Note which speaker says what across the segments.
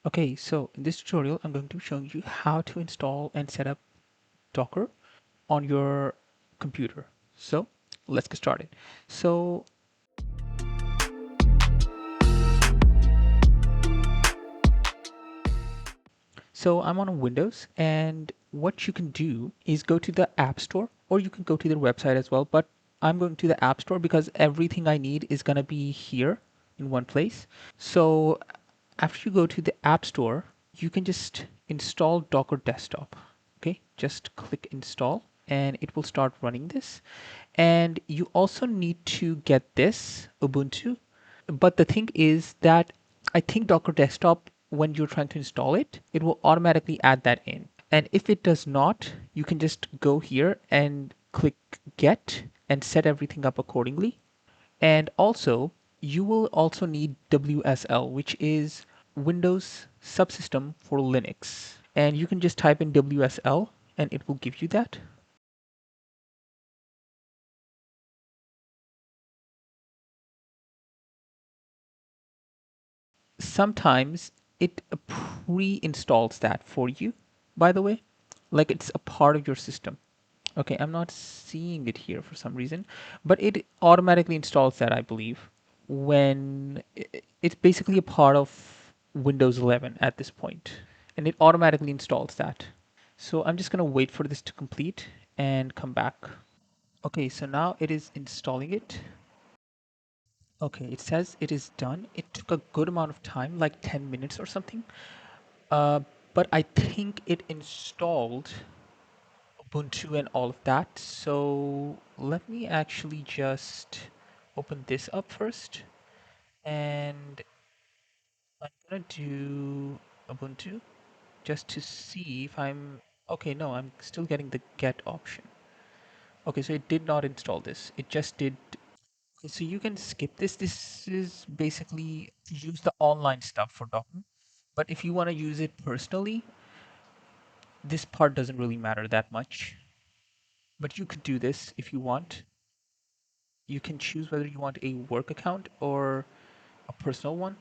Speaker 1: Okay, so in this tutorial, I'm going to show you how to install and set up Docker on your computer. So let's get started. So, so I'm on Windows, and what you can do is go to the App Store, or you can go to their website as well. But I'm going to the App Store because everything I need is going to be here in one place. So after you go to the App Store, you can just install Docker Desktop. Okay, just click install and it will start running this. And you also need to get this Ubuntu. But the thing is that I think Docker Desktop, when you're trying to install it, it will automatically add that in. And if it does not, you can just go here and click get and set everything up accordingly. And also, you will also need WSL, which is Windows Subsystem for Linux. And you can just type in WSL and it will give you that. Sometimes it pre-installs that for you, by the way, like it's a part of your system. Okay, I'm not seeing it here for some reason, but it automatically installs that, I believe, when it's basically a part of Windows 11 at this point, and it automatically installs that. So I'm just going to wait for this to complete and come back. Okay, so now it is installing it. Okay, it says it is done. It took a good amount of time, like 10 minutes or something. Uh, but I think it installed Ubuntu and all of that. So let me actually just open this up first. And I'm gonna do Ubuntu just to see if I'm okay. No, I'm still getting the get option. Okay, so it did not install this. It just did. Okay, so you can skip this. This is basically to use the online stuff for Docker. But if you want to use it personally, this part doesn't really matter that much. But you could do this if you want. You can choose whether you want a work account or a personal one.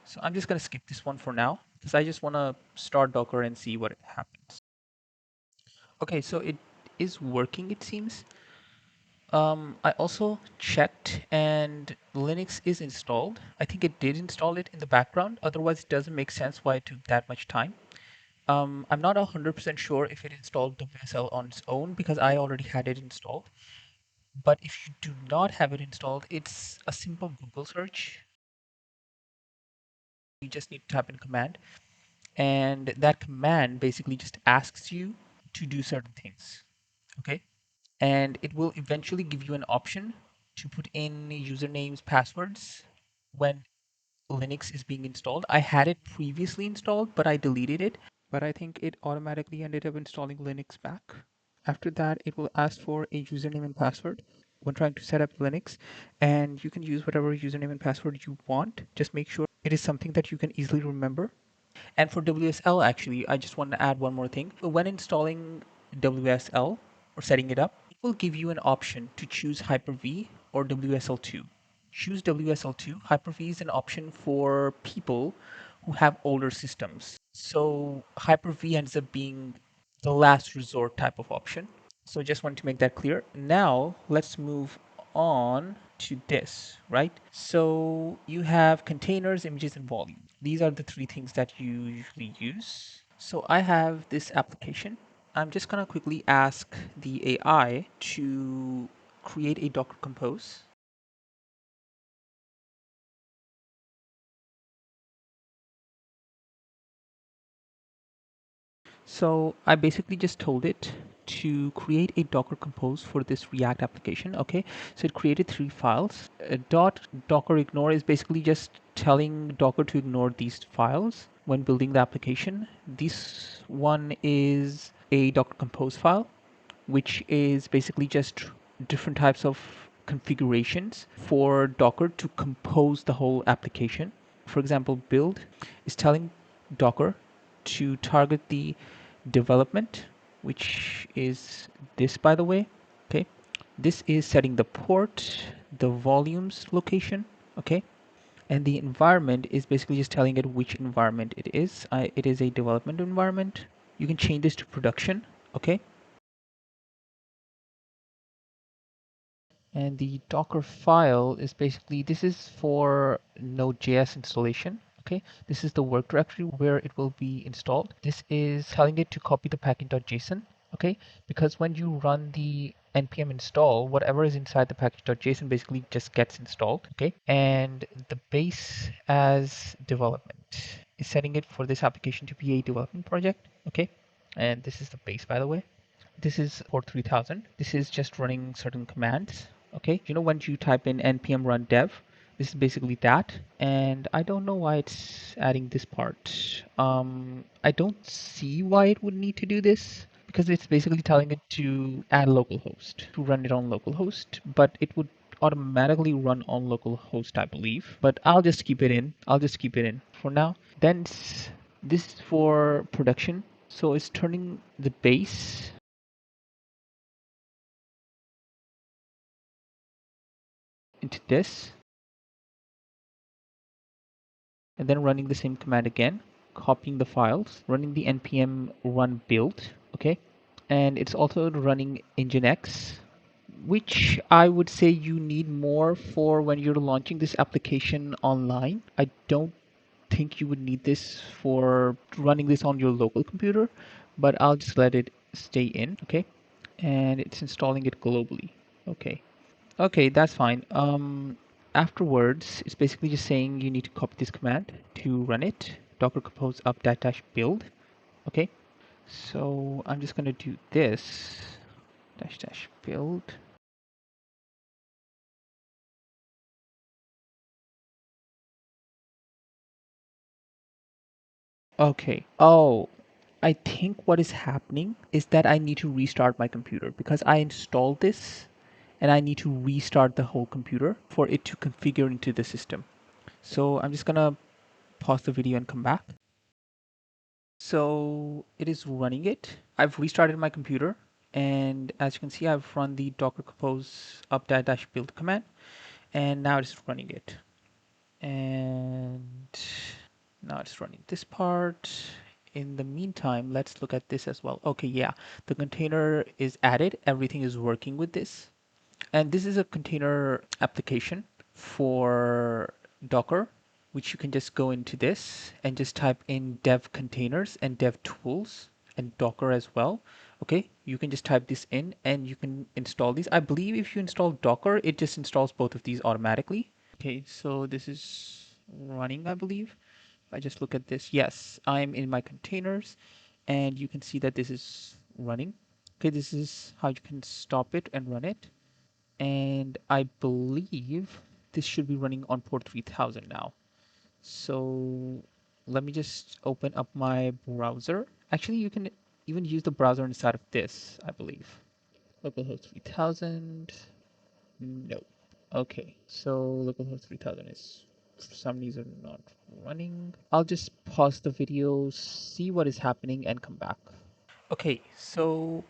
Speaker 1: So I'm just going to skip this one for now because I just want to start Docker and see what happens. Okay, so it is working, it seems. I also checked and Linux is installed. I think it did install it in the background. Otherwise, it doesn't make sense why it took that much time. I'm not 100% sure if it installed WSL on its own because I already had it installed. But if you do not have it installed, it's a simple Google search. You just need to type in command, and that command basically just asks you to do certain things. Okay, and it will eventually give you an option to put in usernames, passwords when Linux is being installed. I had it previously installed, but I deleted it. But I think it automatically ended up installing Linux back. After that, it will ask for a username and password when trying to set up Linux, and you can use whatever username and password you want. Just make sure it is something that you can easily remember. And for WSL, actually, I just want to add one more thing. When installing WSL or setting it up, it will give you an option to choose Hyper-V or WSL2. Choose WSL2. Hyper-V is an option for people who have older systems. So Hyper-V ends up being the last resort type of option. So just want to make that clear. Now let's move on to this, right? So you have containers, images, and volume. These are the three things that you usually use. So I have this application. I'm just gonna quickly ask the AI to create a Docker Compose. So I basically just told it to create a Docker Compose for this React application. Okay, so it created three files. Dot Docker ignore is basically just telling Docker to ignore these files when building the application. This one is a Docker Compose file, which is basically just different types of configurations for Docker to compose the whole application. For example, build is telling Docker to target the development, which is this, by the way. Okay, this is setting the port, the volumes location. Okay, And the environment is basically just telling it which environment it is. It is a development environment. You can change this to production. Okay. And the Docker file is basically, this is for Node.js installation. Okay, this is the work directory where it will be installed. This is telling it to copy the package.json. Okay, because when you run the npm install, whatever is inside the package.json basically just gets installed. Okay, and the base as development is setting it for this application to be a development project. Okay, and this is the base, by the way. This is for 3000. This is just running certain commands. Okay, you know when you type in npm run dev, this is basically that. And I don't know why it's adding this part. I don't see why it would need to do this because it's basically telling it to add localhost, to run it on localhost, but it would automatically run on localhost, I believe. But I'll just keep it in. I'll just keep it in for now. Then this is for production. So it's turning the base into this and then running the same command again, copying the files, running the npm run build, okay? And it's also running nginx, which I would say you need more for when you're launching this application online. I don't think you would need this for running this on your local computer, but I'll just let it stay in, okay? And it's installing it globally, okay? Okay, that's fine. Afterwards, it's basically just saying you need to copy this command to run it. Docker compose up dash dash build. Okay, so I'm just gonna do this dash dash build. Okay. Oh, I think what is happening is that I need to restart my computer because I installed this and I need to restart the whole computer for it to configure into the system. So I'm just gonna pause the video and come back. So it is running it. I've restarted my computer, and as you can see, I've run the docker compose up dash build command, and now it's running it. And now it's running this part. In the meantime, let's look at this as well. Okay, yeah, the container is added. Everything is working with this. And this is a container application for Docker, which you can just go into this and just type in dev containers and dev tools and Docker as well. Okay, you can just type this in and you can install these. I believe if you install Docker, it just installs both of these automatically. Okay, so this is running, I believe. If I just look at this, yes, I'm in my containers and you can see that this is running. Okay, this is how you can stop it and run it. And I believe this should be running on port 3000 now. So let me just open up my browser. Actually, you can even use the browser inside of this, I believe. Localhost 3000. No. Okay, so localhost 3000 is for some reason not running. I'll just pause the video, see what is happening, and come back. Okay, so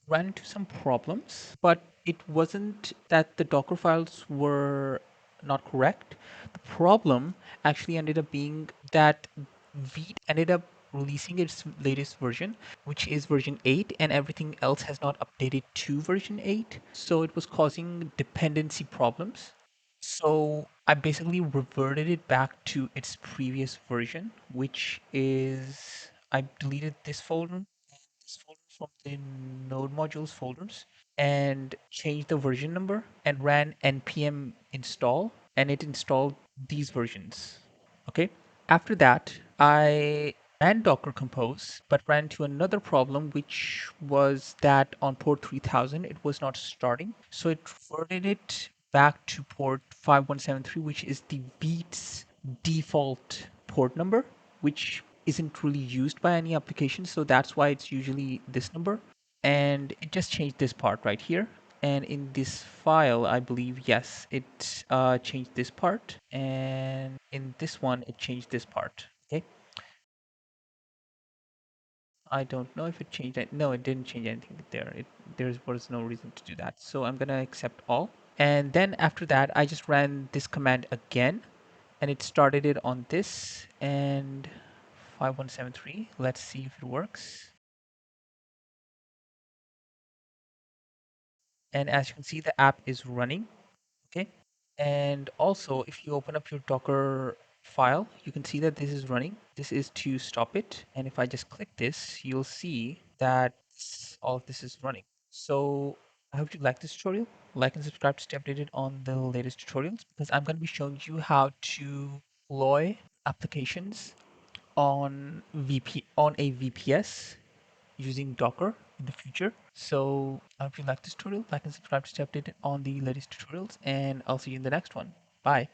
Speaker 1: ran into some problems, but it wasn't that the Docker files were not correct. The problem actually ended up being that Vite ended up releasing its latest version, which is version 8, and everything else has not updated to version 8. So it was causing dependency problems. So I basically reverted it back to its previous version, which is I deleted this folder from the node modules folders and changed the version number and ran npm install and it installed these versions. Okay. After that, I ran Docker Compose, but ran into another problem, which was that on port 3000, it was not starting. So it reverted it back to port 5173, which is the Beats default port number, which isn't really used by any application. So that's why it's usually this number. And it just changed this part right here. And in this file, I believe, yes, it changed this part. And in this one, it changed this part. Okay. I don't know if it changed it. No, it didn't change anything there. There was no reason to do that. So I'm going to accept all. And then after that, I just ran this command again and it started it on this and 5173. Let's see if it works. And as you can see, the app is running. Okay. And also, if you open up your Docker file, you can see that this is running. This is to stop it. And if I just click this, you'll see that all of this is running. So I hope you like this tutorial. Like and subscribe to stay updated on the latest tutorials, because I'm going to be showing you how to deploy applications on a VPS using Docker in the future. So I hope you like this tutorial. Like and subscribe to stay updated on the latest tutorials, and I'll see you in the next one. Bye.